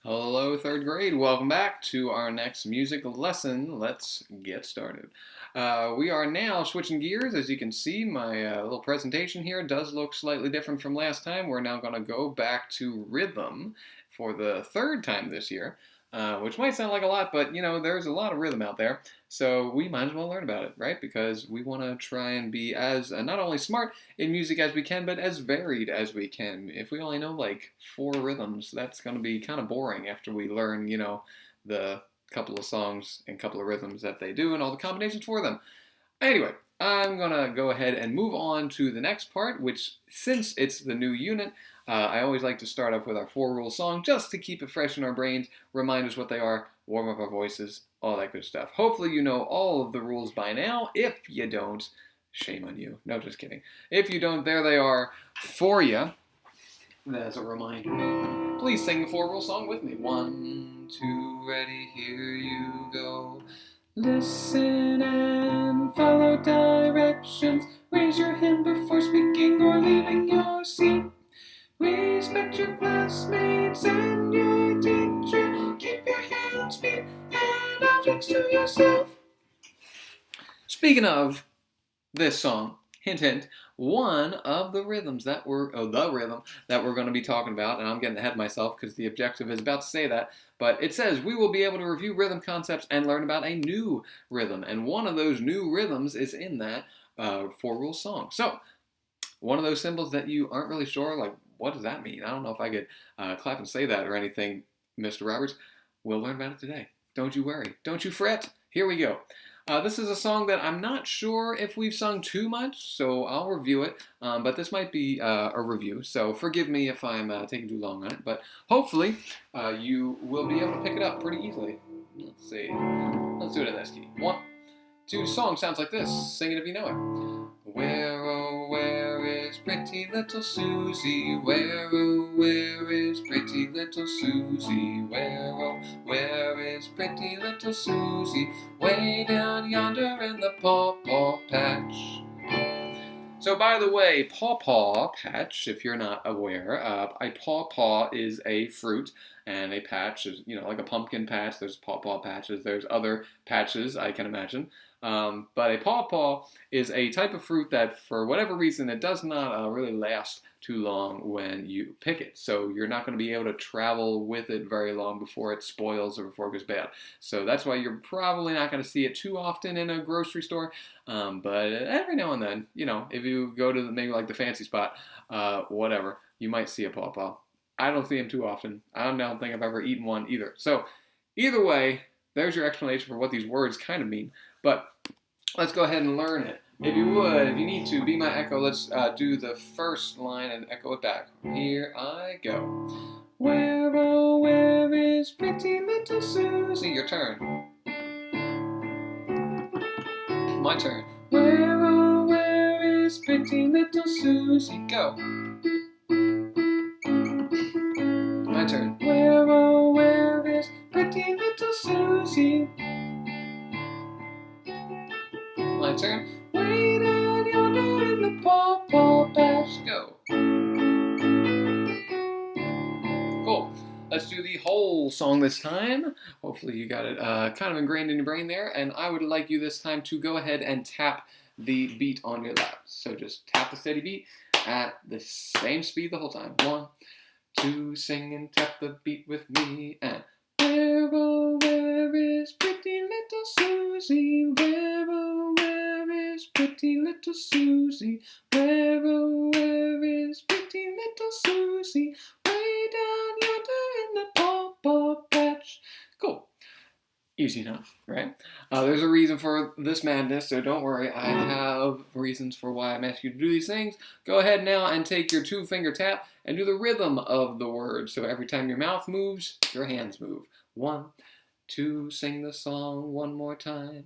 Hello, third grade. Welcome back to our next music lesson. Let's get started. We are now switching gears. As you can see, my little presentation here does look slightly different from last time. We're now going to go back to rhythm for the third time this year, which might sound like a lot, but there's a lot of rhythm out there. So we might as well learn about it, right? Because we want to try and be as not only smart in music as we can, but as varied as we can. If we only know like four rhythms, that's going to be kind of boring after we learn, the couple of songs and couple of rhythms that they do and all the combinations for them. Anyway, I'm going to go ahead and move on to the next part, which since it's the new unit, I always like to start off with our four rule song just to keep it fresh in our brains, remind us what they are, warm up our voices, all that good stuff. Hopefully you know all of the rules by now. If you don't, shame on you. No, just kidding. If you don't, there they are for you. As a reminder, please sing the four rule song with me. 1, 2, ready, here you go. Listen and follow directions. Raise your hand before speaking or leaving your seat. Respect your classmates and your teacher. Keep your hands, feet, and objects to yourself. Speaking of this song, hint, hint, one of the rhythms that the rhythm that we're going to be talking about, and I'm getting ahead of myself because the objective is about to say that, but it says we will be able to review rhythm concepts and learn about a new rhythm, and one of those new rhythms is in that four rule song. So, one of those symbols that you aren't really sure, like, what does that mean? I don't know if I could clap and say that or anything, Mr. Roberts. We'll learn about it today. Don't you worry. Don't you fret. Here we go. This is a song that I'm not sure if we've sung too much, so I'll review it. But this might be a review, so forgive me if I'm taking too long on it. But hopefully you will be able to pick it up pretty easily. Let's see. Let's do it in this key. 1, 2, song sounds like this. Sing it if you know it. Where, oh, where is pretty little Susie? Where, oh, where is pretty little Susie? Where, oh, where is pretty little Susie? Way down yonder in the pawpaw patch. So, by the way, pawpaw patch, if you're not aware, a pawpaw is a fruit, and a patch is, like a pumpkin patch. There's pawpaw patches. There's other patches, I can imagine. But a pawpaw is a type of fruit that, for whatever reason, it does not really last too long when you pick it. So you're not going to be able to travel with it very long before it spoils or before it goes bad. So that's why you're probably not going to see it too often in a grocery store. But every now and then, if you go to maybe like the fancy spot, whatever, you might see a pawpaw. I don't see them too often. I don't think I've ever eaten one either. So either way, there's your explanation for what these words kind of mean. But let's go ahead and learn it. If you would, if you need to, be my echo. Let's do the first line and echo it back. Here I go. Where, oh, where is pretty little Susie? Your turn. My turn. Where, oh, where is pretty little Susie? Go. My turn. Where, oh, where is pretty little Susie? My turn. Way down yonder in the pawpaw patch. Go. Cool. Let's do the whole song this time. Hopefully you got it kind of ingrained in your brain there. And I would like you this time to go ahead and tap the beat on your lap. So just tap the steady beat at the same speed the whole time. 1, 2, sing and tap the beat with me. And where, oh, where is pretty little Susie? Where, oh, where is pretty little Susie? Where, oh, where is pretty little Susie? Way down yonder in the pawpaw patch. Cool. Easy enough, right? There's a reason for this madness, so don't worry. I have reasons for why I'm asking you to do these things. Go ahead now and take your 2-finger tap and do the rhythm of the word. So every time your mouth moves, your hands move. 1, 2, sing the song one more time.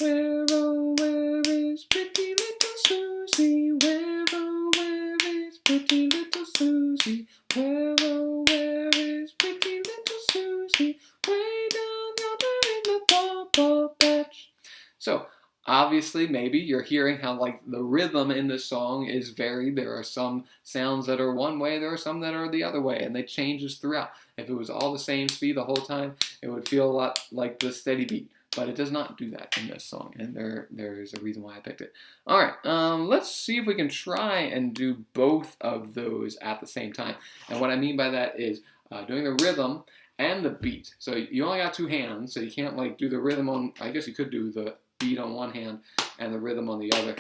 Where, oh, where is pretty little Susie? Where, oh, where is pretty little Susie? Where, oh, where is pretty little Susie? Way down yonder in the pawpaw patch. So, obviously, maybe you're hearing how like the rhythm in this song is varied. There are some sounds that are one way, there are some that are the other way, and they changes throughout. If it was all the same speed the whole time, it would feel a lot like the steady beat. But it does not do that in this song, and there's a reason why I picked it. All right, let's see if we can try and do both of those at the same time. And what I mean by that is doing the rhythm and the beat. So you only got two hands, so you can't like do the rhythm on, I guess you could do the beat on one hand and the rhythm on the other.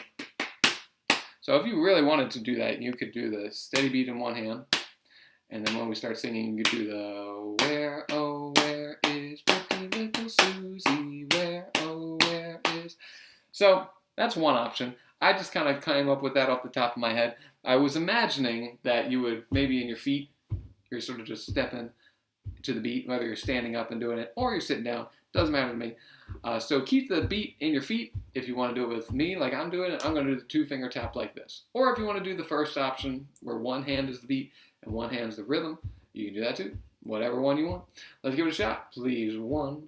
So if you really wanted to do that, you could do the steady beat in one hand, and then when we start singing, you could do the where, oh, where is pretty little Susie, where, oh, where is... So that's one option. I just kind of came up with that off the top of my head. I was imagining that you would, maybe in your feet, you're sort of just stepping to the beat, whether you're standing up and doing it or you're sitting down, doesn't matter to me. So keep the beat in your feet. If you want to do it with me like I'm doing it, I'm going to do the 2-finger tap like this. Or if you want to do the first option where one hand is the beat and one hand is the rhythm, you can do that too. Whatever one you want. Let's give it a shot. Please, 1,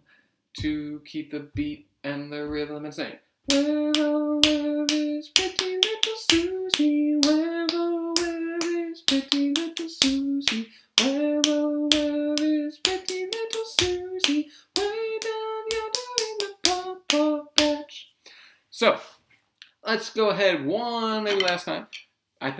2, keep the beat and the rhythm and sing. Where, oh, where is pretty little Susie? Where, oh, where is pretty little Susie? Where, oh, where is pretty little Susie? Way down yonder in the pawpaw patch. So, let's go ahead one, maybe last time. I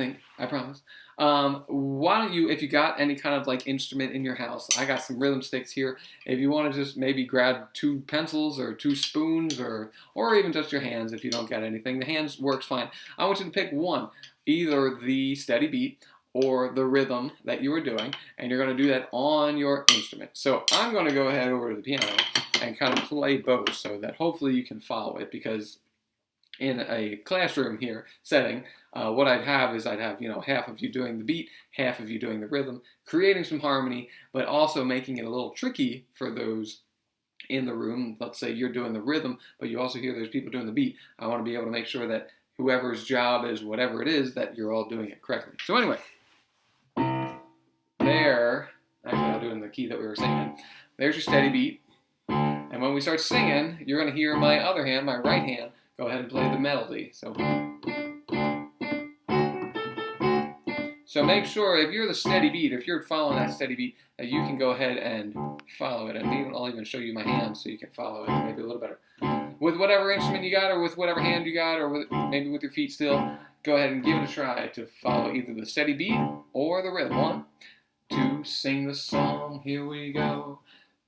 promise. Why don't you, if you got any kind of like instrument in your house, I got some rhythm sticks here. If you want to just maybe grab 2 pencils or 2 spoons or even just your hands if you don't got anything. The hands works fine. I want you to pick one, either the steady beat or the rhythm that you were doing, and you're going to do that on your instrument. So I'm going to go ahead over to the piano and kind of play both so that hopefully you can follow it, because in a classroom here setting, what I'd have is half of you doing the beat, half of you doing the rhythm, creating some harmony, but also making it a little tricky for those in the room. Let's say you're doing the rhythm, but you also hear there's people doing the beat. I want to be able to make sure that whoever's job is whatever it is, that you're all doing it correctly. So anyway, there, actually I'll do it in the key that we were singing. There's your steady beat. And when we start singing, you're going to hear my other hand, my right hand, go ahead and play the melody. So make sure, if you're the steady beat, if you're following that steady beat, that you can go ahead and follow it. And I'll even show you my hands so you can follow it maybe a little better. With whatever instrument you got, or with whatever hand you got, or maybe with your feet still, go ahead and give it a try to follow either the steady beat or the rhythm. 1, 2, sing the song, here we go.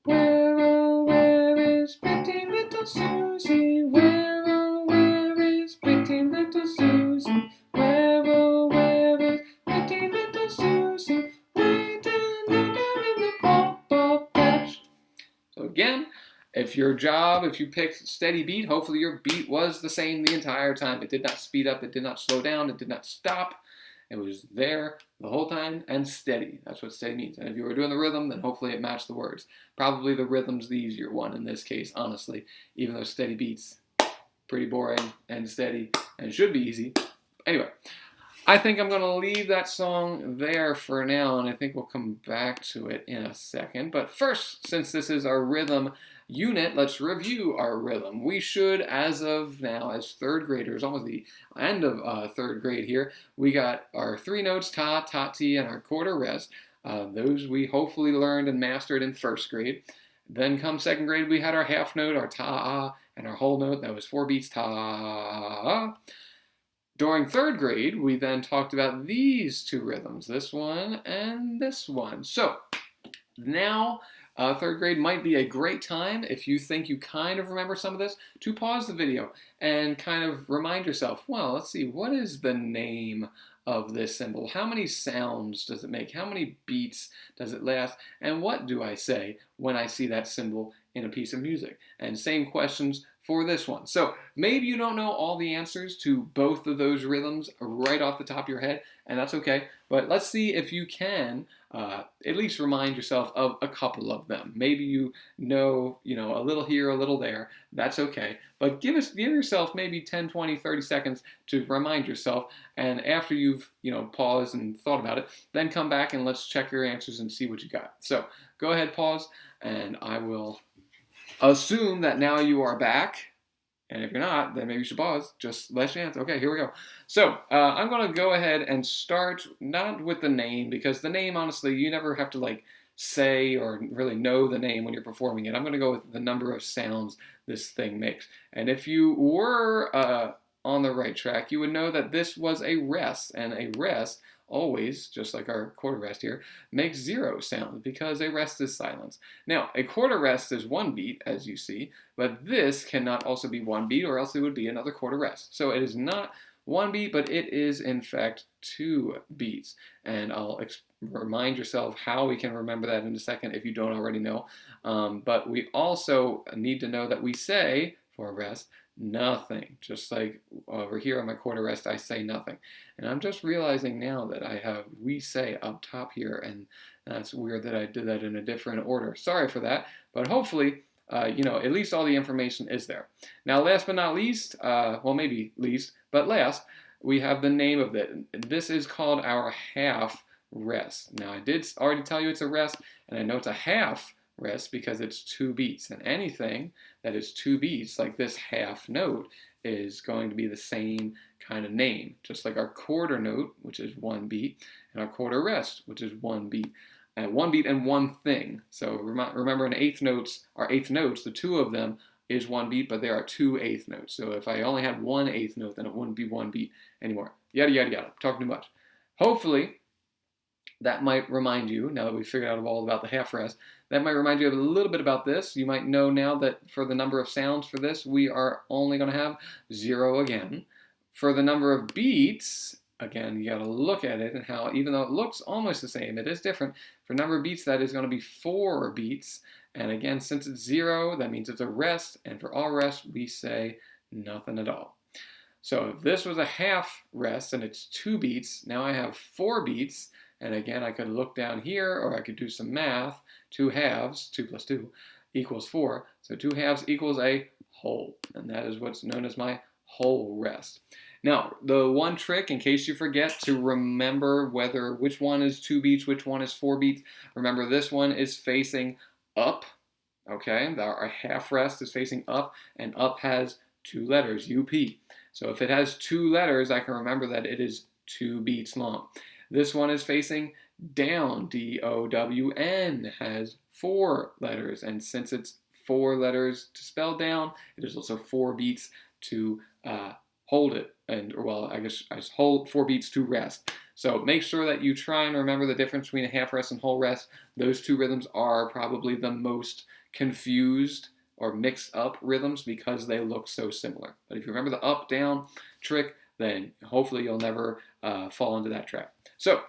Where, oh, where is pretty little Susie? Where, oh, where is pretty little Susie? Where, oh, where is pretty little Susie? Way down yonder in the pawpaw patch. So again, if you picked steady beat, hopefully your beat was the same the entire time. It did not speed up, it did not slow down, it did not stop. It was there the whole time and steady. That's what steady means. And if you were doing the rhythm, then hopefully it matched the words. Probably the rhythm's the easier one in this case, honestly, even though steady beats pretty boring and steady and should be easy. Anyway, I think I'm going to leave that song there for now, and I think we'll come back to it in a second. But first, since this is our rhythm unit, let's review our rhythm. We should, as of now, as 3rd graders, almost the end of 3rd grade here, we got our 3 notes, ta, ta, ti, and our quarter rest. Those we hopefully learned and mastered in 1st grade. Then come 2nd grade, we had our half note, our ta, and our whole note. That was 4 beats, ta. During 3rd grade, we then talked about these 2 rhythms, this one and this one. So now, 3rd grade might be a great time, if you think you kind of remember some of this, to pause the video and kind of remind yourself, well, let's see, what is the name of this symbol? How many sounds does it make? How many beats does it last? And what do I say when I see that symbol in a piece of music? And same questions for this one. So maybe you don't know all the answers to both of those rhythms right off the top of your head, and that's okay. But let's see if you can at least remind yourself of a couple of them. Maybe you know a little here, a little there. That's okay. But give yourself maybe 10, 20, 30 seconds to remind yourself. And after you've paused and thought about it, then come back and let's check your answers and see what you got. So go ahead, pause, and I will assume that now you are back And if you're not, then maybe you should pause. Just last chance. Okay, here we go. So I'm going to go ahead and start not with the name, because the name, honestly, you never have to like say or really know the name when you're performing it. I'm going to go with the number of sounds this thing makes. And if you were on the right track, you would know that this was a rest, and a rest always, just like our quarter rest here, makes 0 sound because a rest is silence. Now, a quarter rest is 1 beat, as you see, but this cannot also be 1 beat, or else it would be another quarter rest. So it is not 1 beat, but it is in fact 2 beats. And I'll remind yourself how we can remember that in a second if you don't already know. But we also need to know that we say, for a rest, nothing. Just like over here on my quarter rest, I say nothing. And I'm just realizing now that I have we say up top here, and that's weird that I did that in a different order. Sorry for that, but hopefully, at least all the information is there. Now, last but not least, well, maybe least, but last, we have the name of it. This is called our half rest. Now, I did already tell you it's a rest, and I know it's a half rest because it's 2 beats, and anything that is 2 beats, like this half note, is going to be the same kind of name, just like our quarter note, which is 1 beat, and our quarter rest, which is 1 beat. 1 beat and 1 thing. So remember, in eighth notes, our eighth notes, the 2 of them is 1 beat, but there are 2 eighth notes. So if I only had 1 eighth note, then it wouldn't be 1 beat anymore. Yada, yada, yada. I'm talking too much. Hopefully, that might remind you, now that we've figured out all about the half rest, that might remind you a little bit about this. You might know now that for the number of sounds for this, we are only going to have 0 again. For the number of beats, again, you got to look at it and how, even though it looks almost the same, it is different. For number of beats, that is going to be 4 beats. And again, since it's 0, that means it's a rest. And for all rest, we say nothing at all. So if this was a half rest and it's 2 beats, now I have 4 beats. And again, I could look down here, or I could do some math. 2 halves, 2 plus 2, equals 4. So 2 halves equals a whole. And that is what's known as my whole rest. Now, the one trick, in case you forget to remember which one is 2 beats, which one is 4 beats, remember this one is facing up, okay? Our half rest is facing up, and up has 2 letters, UP. So if it has 2 letters, I can remember that it is 2 beats long. This one is facing down, D-O-W-N, has 4 letters, and since it's 4 letters to spell down, it is also 4 beats to hold it, I guess I just hold 4 beats to rest. So make sure that you try and remember the difference between a half rest and whole rest. Those 2 rhythms are probably the most confused or mixed up rhythms because they look so similar. But if you remember the up-down trick, then hopefully you'll never fall into that trap. So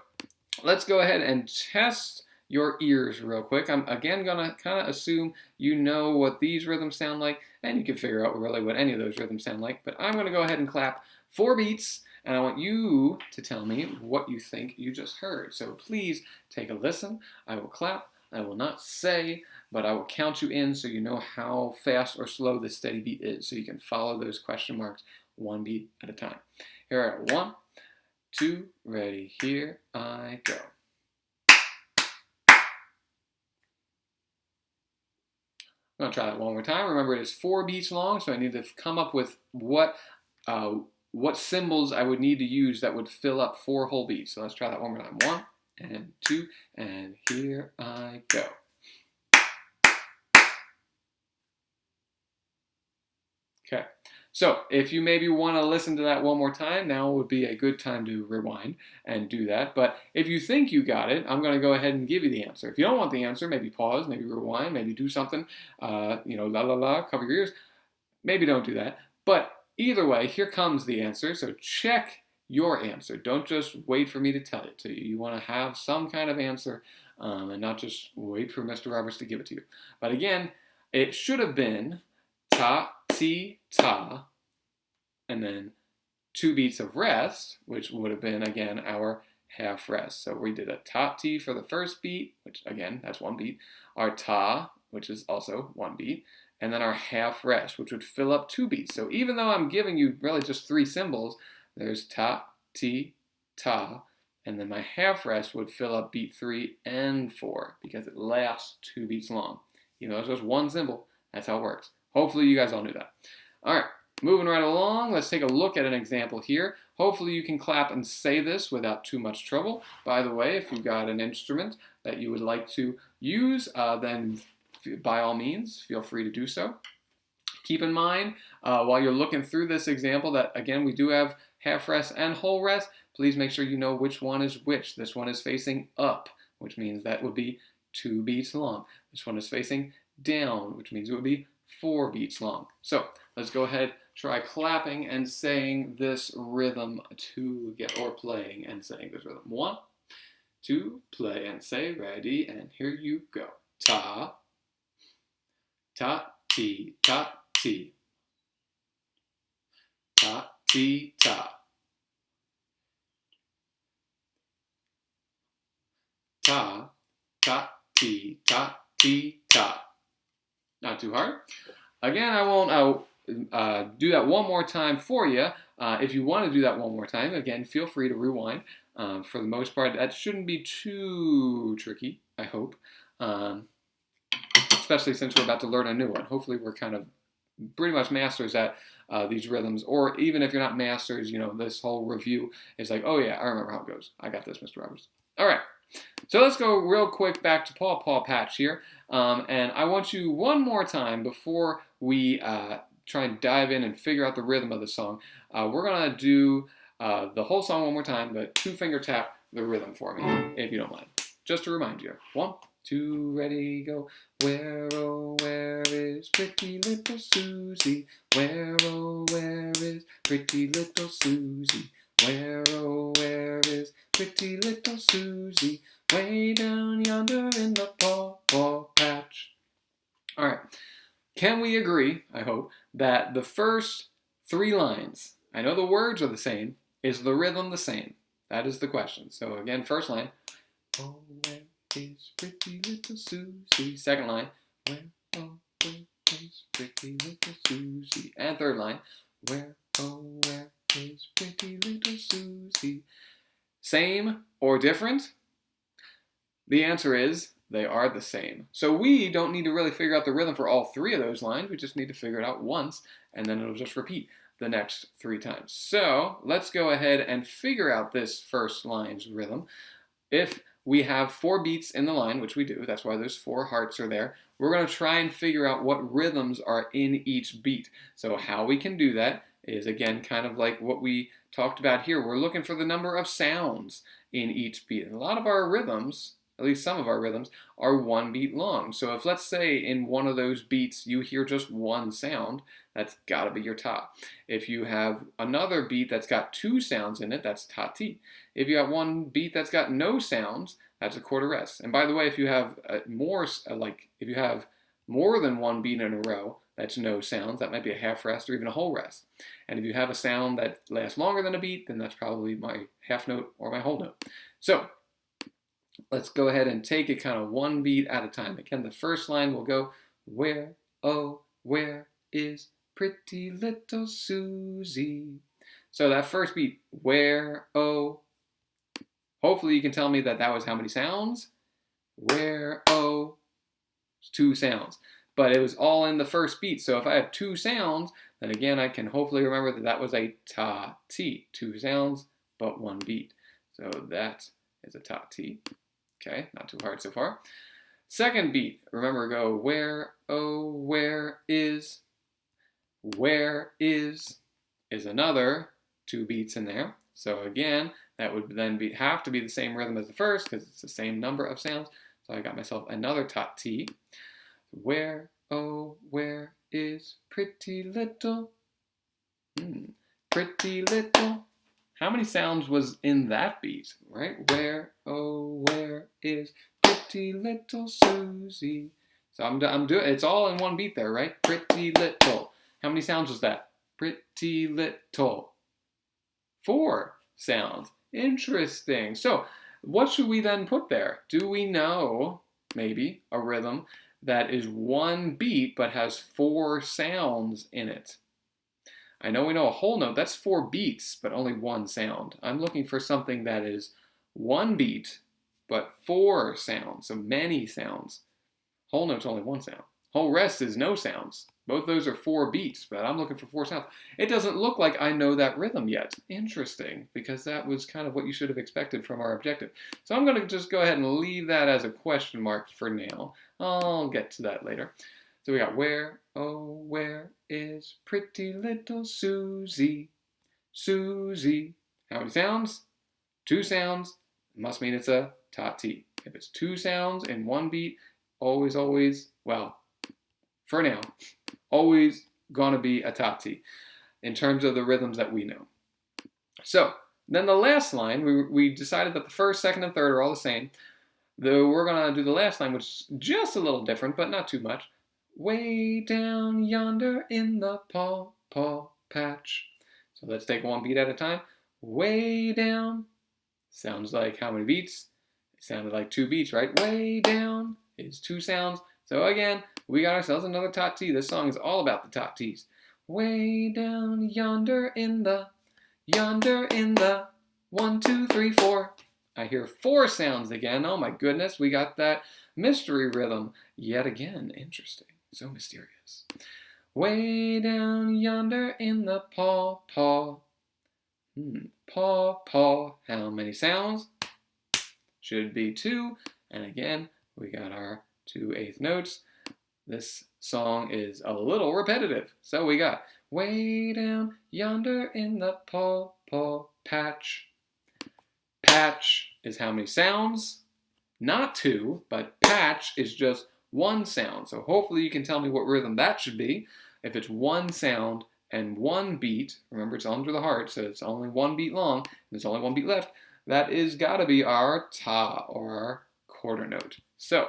let's go ahead and test your ears real quick. I'm again gonna kind of assume you know what these rhythms sound like, and you can figure out really what any of those rhythms sound like, but I'm gonna go ahead and clap 4 beats, and I want you to tell me what you think you just heard. So please take a listen. I will clap. I will not say, but I will count you in so you know how fast or slow this steady beat is, so you can follow those question marks 1 beat at a time. Here are 1, 2, ready, here I go. I'm going to try that one more time. Remember, it is 4 beats long, so I need to come up with what symbols I would need to use that would fill up 4 whole beats. So let's try that one more time. 1 and 2, and here I go. Okay, so if you maybe want to listen to that one more time, now would be a good time to rewind and do that. But if you think you got it, I'm going to go ahead and give you the answer. If you don't want the answer, maybe pause, maybe rewind, maybe do something, la la la, cover your ears. Maybe don't do that. But either way, here comes the answer. So check your answer. Don't just wait for me to tell it to you. You want to have some kind of answer and not just wait for Mr. Roberts to give it to you. But again, it should have been ta, ti, ta, and then 2 beats of rest, which would have been, again, our half rest. So we did a ta, ti for the first beat, which, again, that's 1 beat. Our ta, which is also 1 beat. And then our half rest, which would fill up 2 beats. So even though I'm giving you really just 3 symbols, there's ta, ti, ta, and then my half rest would fill up beat 3 and 4 because it lasts 2 beats long. Even though it's just 1 symbol, that's how it works. Hopefully you guys all knew that. All right, moving right along, let's take a look at an example here. Hopefully you can clap and say this without too much trouble. By the way, if you've got an instrument that you would like to use, then by all means, feel free to do so. Keep in mind, while you're looking through this example, that again, we do have half rest and whole rest. Please make sure you know which one is which. This one is facing up, which means that would be 2 beats long. This one is facing down, which means it would be 4 beats long. So let's go ahead, try clapping and saying this rhythm or playing and saying this rhythm. 1, 2, play and say, ready, and here you go. Ta, ta, ti, ta, ti. Ta, ti, ta. Ta, ta, ti, ta, ti, ta. Not too hard. Again, I won't do that one more time for you. If you want to do that one more time, again, feel free to rewind. For the most part, that shouldn't be too tricky, I hope. Especially since we're about to learn a new one. Hopefully we're kind of pretty much masters at these rhythms. Or even if you're not masters, you know, this whole review is like, oh yeah, I remember how it goes. I got this, Mr. Roberts. All right. So let's go real quick back to Paw Paw Patch here. And I want you one more time before we try and dive in and figure out the rhythm of the song. We're going to do the whole song one more time, but 2-finger tap the rhythm for me, if you don't mind. Just to remind you. 1, 2, ready, go. Where, oh, where is pretty little Susie? Where, oh, where is pretty little Susie? Where, oh, where is pretty little Susie? Way down yonder in the Paw Paw Patch. All right. Can we agree, I hope, that the first 3 lines, I know the words are the same, is the rhythm the same? That is the question. So again, first line, oh, where is pretty little Susie? Second line, where, oh, where is pretty little Susie? And third line, where, oh, where is pretty little Susie? Same or different? The answer is they are the same. So we don't need to really figure out the rhythm for all 3 of those lines. We just need to figure it out once, and then it'll just repeat the next 3 times. So let's go ahead and figure out this first line's rhythm. If we have 4 beats in the line, which we do, that's why those 4 hearts are there, we're going to try and figure out what rhythms are in each beat. So how we can do that is, again, kind of like what we talked about here. We're looking for the number of sounds in each beat. And a lot of our rhythms, at least some of our rhythms, are 1 beat long. So if, let's say, in one of those beats you hear just 1 sound, that's got to be your ta. If you have another beat that's got 2 sounds in it, that's ta ti. If you have one beat that's got no sounds, that's a quarter rest. And by the way, if you have if you have more than 1 beat in a row, that's no sounds. That might be a half rest or even a whole rest. And if you have a sound that lasts longer than a beat, then that's probably my half note or my whole note. So let's go ahead and take it kind of 1 beat at a time. Again, the first line will go, where, oh, where is pretty little Susie? So that first beat, where, oh, hopefully you can tell me that that was how many sounds? Where, oh, 2 sounds. But it was all in the first beat. So if I have 2 sounds, then again, I can hopefully remember that that was a ta ti. 2 sounds, but 1 beat. So that is a ta ti. Okay, not too hard so far. Second beat, remember, go where, oh, where is another 2 beats in there. So again, that would then have to be the same rhythm as the first because it's the same number of sounds. So I got myself another ta ti. Where, oh, where is pretty little? Pretty little. How many sounds was in that beat, right? Where, oh, where is pretty little Susie? So I'm doing, it's all in 1 beat there, right? Pretty little. How many sounds was that? Pretty little. 4 sounds. Interesting. So what should we then put there? Do we know, maybe, a rhythm that is 1 beat but has 4 sounds in it? I know we know a whole note, that's 4 beats, but only 1 sound. I'm looking for something that is 1 beat, but 4 sounds, so many sounds. Whole note's only 1 sound. Whole rest is no sounds. Both those are 4 beats, but I'm looking for 4 sounds. It doesn't look like I know that rhythm yet. Interesting, because that was kind of what you should have expected from our objective. So I'm going to just go ahead and leave that as a question mark for now. I'll get to that later. So we got where, oh, where is pretty little Susie? Susie. How many sounds? 2 sounds. Must mean it's a ta-ti. If it's 2 sounds in 1 beat, always, well, for now, always gonna be a ta-ti in terms of the rhythms that we know. So then the last line, we decided that the first, second, and third are all the same. Though we're gonna do the last line, which is just a little different, but not too much. Way down yonder in the paw patch. So let's take 1 beat at a time. Way down. Sounds like how many beats? It sounded like 2 beats, right? Way down is 2 sounds. So again, we got ourselves another ta-ti. This song is all about the ta-tis. Way down yonder in the 1, 2, 3, 4. I hear 4 sounds again. Oh my goodness, we got that mystery rhythm yet again. Interesting, so mysterious. Way down yonder in the paw. Paw. How many sounds? Should be 2. And again, we got our 2 eighth notes. This song is a little repetitive. So we got way down yonder in the paw patch. Patch is how many sounds? Not 2, but patch is just 1 sound. So hopefully you can tell me what rhythm that should be. If it's 1 sound and 1 beat, remember it's under the heart, so it's only 1 beat long, and there's only 1 beat left, that is gotta be our ta, or our quarter note. So,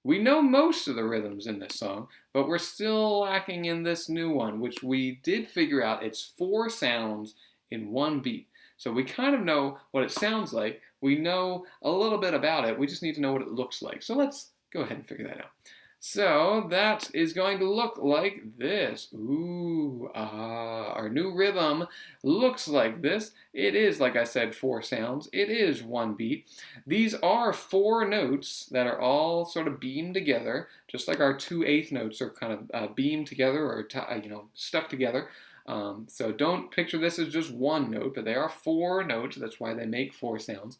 we know most of the rhythms in this song, but we're still lacking in this new one, which we did figure out it's 4 sounds in 1 beat. So we kind of know what it sounds like. We know a little bit about it. We just need to know what it looks like. So let's go ahead and figure that out. So that is going to look like this. Ooh, our new rhythm looks like this. It is, like I said, 4 sounds. It is 1 beat. These are 4 notes that are all sort of beamed together, just like our 2 eighth notes are kind of beamed together or stuck together. So don't picture this as just 1 note, but they are 4 notes. That's why they make 4 sounds.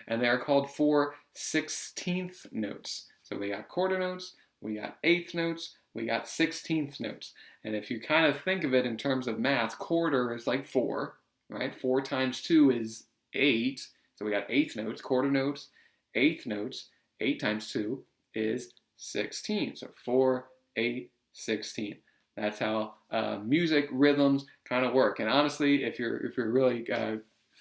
And they are called 4 16th notes. So we got quarter notes, we got eighth notes, we got 16th notes. And if you kind of think of it in terms of math, quarter is like 4, right? 4 times 2 is 8. So we got eighth notes, quarter notes, eighth notes. 8 times 2 is 16. So 4, 8, 16. That's how music rhythms kind of work. And honestly, if you're really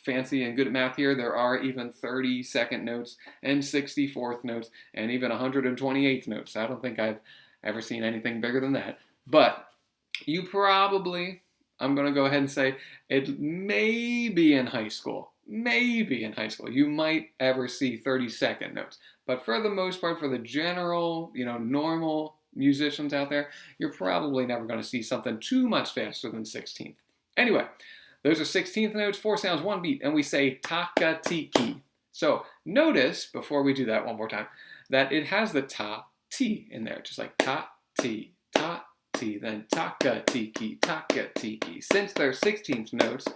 fancy and good at math here, there are even 32nd notes and 64th notes and even 128th notes. I don't think I've ever seen anything bigger than that. But you probably, I'm going to go ahead and say, it may be in high school. Maybe in high school. You might ever see 32nd notes. But for the most part, for the general, normal musicians out there, you're probably never going to see something too much faster than 16th. Anyway, those are 16th notes, 4 sounds, 1 beat, and we say taka-tiki. So notice, before we do that one more time, that it has the ta-ti in there, just like ta-ti, ta-ti, then taka-tiki, taka-tiki. Since they're 16th notes,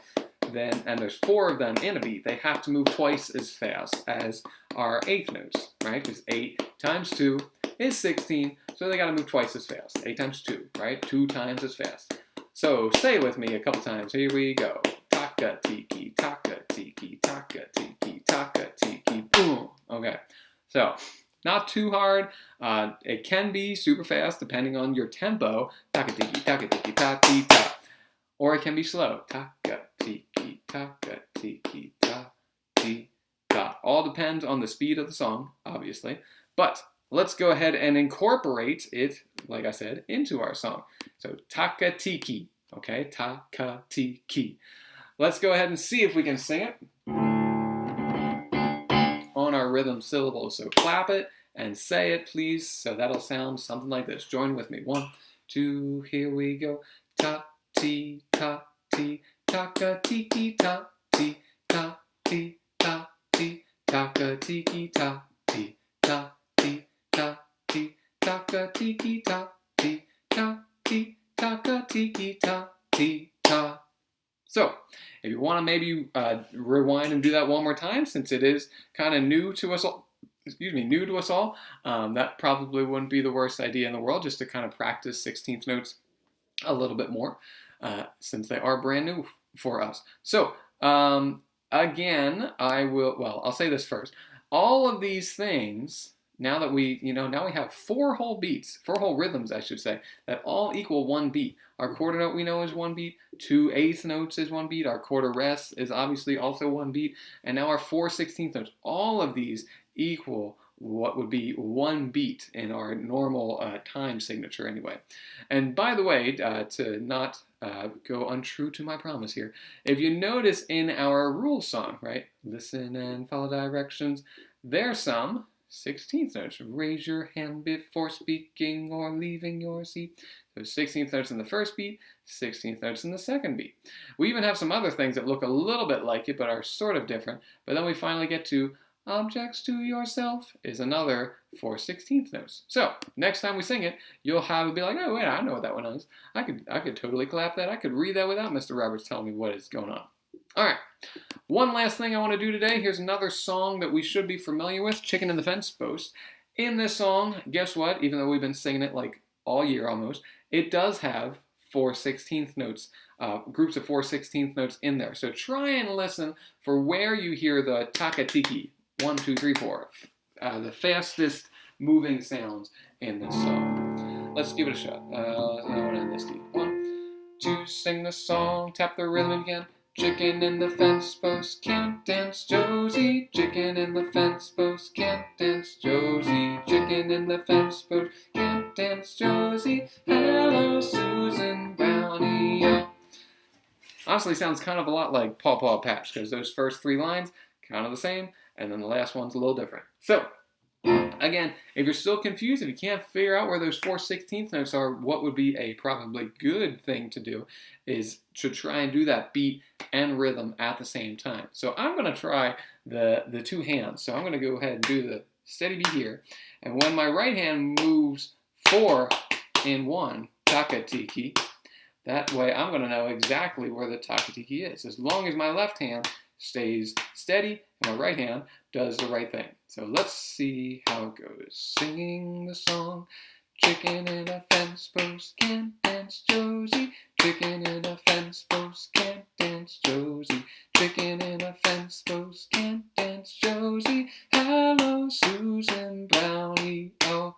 and there's 4 of them in a beat, they have to move twice as fast as our eighth notes, right? Because 8 times 2 is 16, so they got to move twice as fast. 8 times 2, right? 2 times as fast. So say it with me a couple times. Here we go. Taka-tiki, taka-tiki, taka-tiki, taka-tiki, boom. Okay, so not too hard. It can be super fast depending on your tempo. Taka-tiki, taka-tiki, ta-ti-ta. Or it can be slow. Taka-tiki, taka-tiki, ta-ti-ta. All depends on the speed of the song, obviously. But let's go ahead and incorporate it, like I said, into our song. So taka-tiki, okay? Taka-tiki. Let's go ahead and see if we can sing it on our rhythm syllables. So clap it and say it, please. So that'll sound something like this. Join with me. 1, 2, here we go. Ta-ti, ta-ti, taka-tiki, ta-ti, ta-ti, ta-ti, taka-tiki, ta-ti, ta-ti, ta-ti, taka tiki ta ti ta ti taka tiki ta ti ta. So, if you want to maybe rewind and do that one more time, since it is kind of new to us all, new to us all, that probably wouldn't be the worst idea in the world, just to kind of practice 16th notes a little bit more, since they are brand new for us. So, again, I'll say this first. All of these things, now that now we have four whole rhythms, I should say, that all equal one beat. Our quarter note we know is one beat, 2 eighth notes is one beat, our quarter rest is obviously also one beat, and now our 4 16th notes. All of these equal what would be one beat in our normal time signature anyway. And by the way, to not go untrue to my promise here, if you notice in our rule song, right, listen and follow directions, there's some 16th notes. Raise your hand before speaking or leaving your seat. So 16th notes in the first beat, 16th notes in the second beat. We even have some other things that look a little bit like it but are sort of different. But then we finally get to objects to yourself is another 4 16th notes. So next time we sing it, you'll be like, oh wait, I know what that one is. I could totally clap that. I could read that without Mr. Roberts telling me what is going on. All right. One last thing I want to do today. Here's another song that we should be familiar with, Chicken in the Fence Post. In this song, guess what? Even though we've been singing it like all year almost, it does have 4 16th notes, groups of 4 16th notes in there. So try and listen for where you hear the taka-tiki, 1, 2, 3, 4, the fastest moving sounds in this song. Let's give it a shot. I want to end this key. 1, 2, sing the song, tap the rhythm again. Chicken in the fence post, can't dance Josie. Chicken in the fence post, can't dance Josie. Chicken in the fence post, can't dance Josie. Hello, Susan Brownie. Oh. Honestly, sounds kind of a lot like Paw Paw Patch, because those first 3 lines, kind of the same, and then the last one's a little different. So, again, if you're still confused, if you can't figure out where those 4 16th notes are, what would be a probably good thing to do is to try and do that beat and rhythm at the same time. So I'm going to try the 2 hands. So I'm going to go ahead and do the steady beat here. And when my right hand moves 4 in 1, taka-tiki, that way I'm going to know exactly where the taka-tiki is. As long as my left hand stays steady and my right hand does the right thing. So let's see how it goes. Singing the song, chicken in a fence post, can't dance Josie. Chicken in a fence post, can't dance Josie. Chicken in a fence post, can't dance Josie. Hello, Susan Brownie. Oh.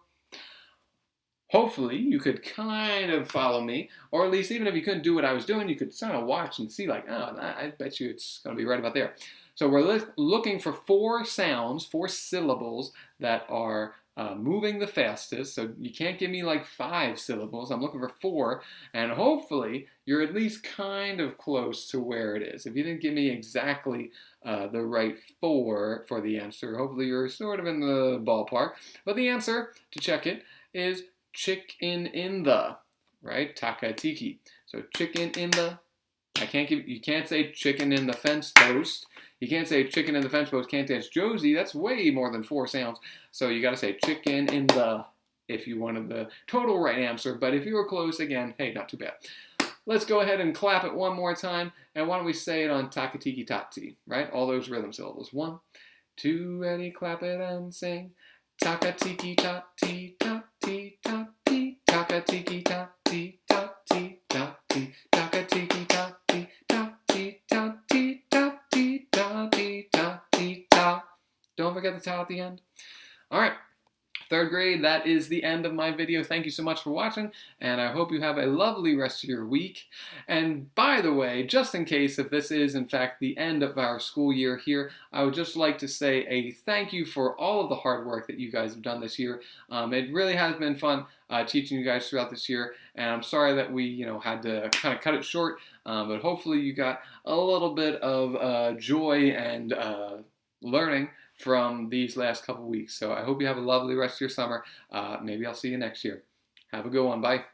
Hopefully you could kind of follow me, or at least even if you couldn't do what I was doing, you could kind of watch and see like, oh, I bet you it's going to be right about there. So we're looking for 4 sounds, 4 syllables that are moving the fastest. So you can't give me like 5 syllables. I'm looking for 4, and hopefully you're at least kind of close to where it is. If you didn't give me exactly the right 4 for the answer, hopefully you're sort of in the ballpark. But the answer, to check it, is chicken in the, right? Taka-tiki. So chicken in the, you can't say chicken in the fence post. You can't say chicken in the fence post, can't dance Josie. That's way more than 4 sounds. So you got to say chicken in the if you wanted the total right answer. But if you were close, again, hey, not too bad. Let's go ahead and clap it one more time. And why don't we say it on taka-tiki-ta-ti, right? All those rhythm syllables. 1, 2, ready, clap it and sing. Taka-tiki-ta-ti, ta-ti, ta-ti, taka-tiki-ta-ti, ta-ti, ta-ti, taka-tiki-ta-ti, ta-ti, ta-ti, ta-ti, ta-ti, ta-ti, ta. Don't forget the ta at the end. All right. 3rd grade, that is the end of my video. Thank you so much for watching, and I hope you have a lovely rest of your week. And by the way, just in case if this is in fact the end of our school year here, I would just like to say a thank you for all of the hard work that you guys have done this year. It really has been fun teaching you guys throughout this year, and I'm sorry that we had to kind of cut it short, but hopefully you got a little bit of joy and learning from these last couple weeks. So I hope you have a lovely rest of your summer. Maybe I'll see you next year. Have a good one. Bye.